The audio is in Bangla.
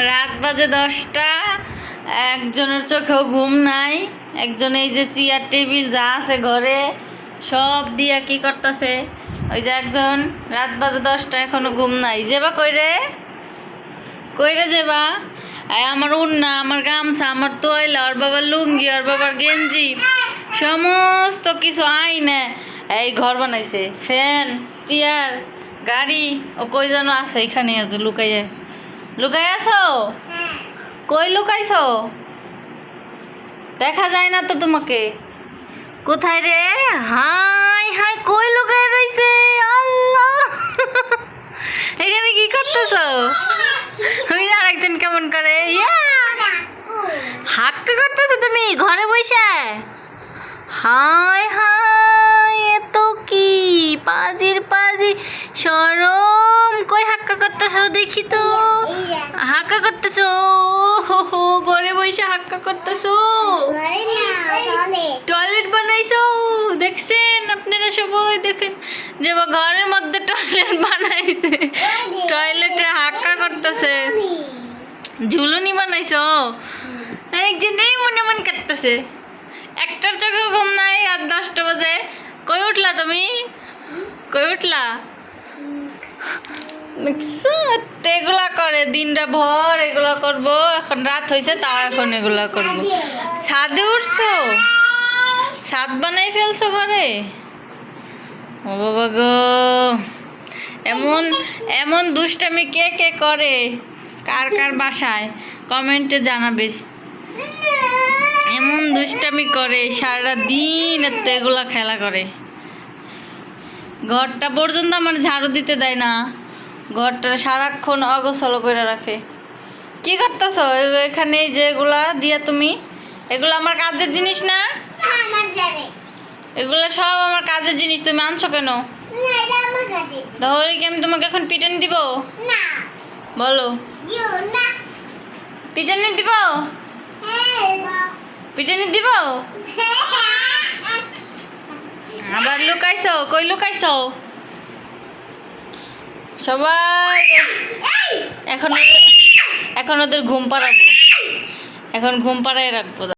রাত বাজে 10টা। একজনের চোখেও ঘুম নাই। একজন এই যে চেয়ার টেবিল যা আছে ঘরে সব দিয়া কি করতেছে। ওই যে একজন রাত বাজে 10টা এখনো ঘুম নাই। যেবা কইরে কইরে যেবা আমার উন্না, আমার গামছা, আমার তোয়লা, ওর বাবার লুঙ্গি, ওর বাবার গেঞ্জি সমস্ত কিছু আইনে এই ঘর বানাইছে। ফ্যান, চেয়ার, গাড়ি ও কই যেন আছে, এখানে আছে লুকাইয়ে। লুকাই আছো? কই লুকাইছো? দেখা যায় না তো তোমাকে। কোথায় রে? হাই হাই, কই লুকাই রইছে? আল্লাহ, এখানে কি করতেছো? ওই আরেকজন কেমন করে হাক্কা করতেছো তুমি ঘরে বসে? হাই হাই, এত কি পাজির পাজি শরম। কই হাক্কা করতেছো দেখি তো। হাক্কা করতেছো? হো ঘরে বসে হাক্কা করতেছো? টয়লেট বানাইছো? দেখছেন আপনারা সবাই? দেখেন যে ঘরের মধ্যে টয়লেট বানাইছে, টয়লেটে হাক্কা করতেছে। ঝুলুনি বানাইছো? একজন এই মনে মন কাটতেছে। একটার চোখে ঘুম নাই, রাত 10টা বাজে। কই উঠলা তুমি? কই উঠলা? এগুলা করে দিনটা ভর এগুলা করবো। এখন রাত হয়েছে তাও এখন এগুলা করবো। ছাদে উঠছো? ছাদ বানাই ফেলছো ঘরে? ও বাবা গো, এমন এমন দুষ্টামি কে কে করে? কার কার বাসায় কমেন্টে জানাবে। এমন দুষ্টামি করে সারা দিন, এগুলা খেলা করে। ঘরটা পর্যন্ত আমার ঝাড়ু দিতে দেয় না। ঘরটা সারাক্ষণ অগোছালো করে রাখে। কি করতেছ এখানে? যেগুলা দিয়া তুমি, এগুলো আমার কাজের জিনিস না? এগুলো সব আমার কাজের জিনিস, তুমি আনছো কেন? তাহলে কি আমি তোমাকে এখন পিটানি দিব? বলো, পিটানি দিব? পিটানি দিব? আবার লুকাইছো? কই লুকাইছো? সবাই এখন ওদের ঘুম পাড়াবো। এখন ঘুম পাড়ায় রাখবো।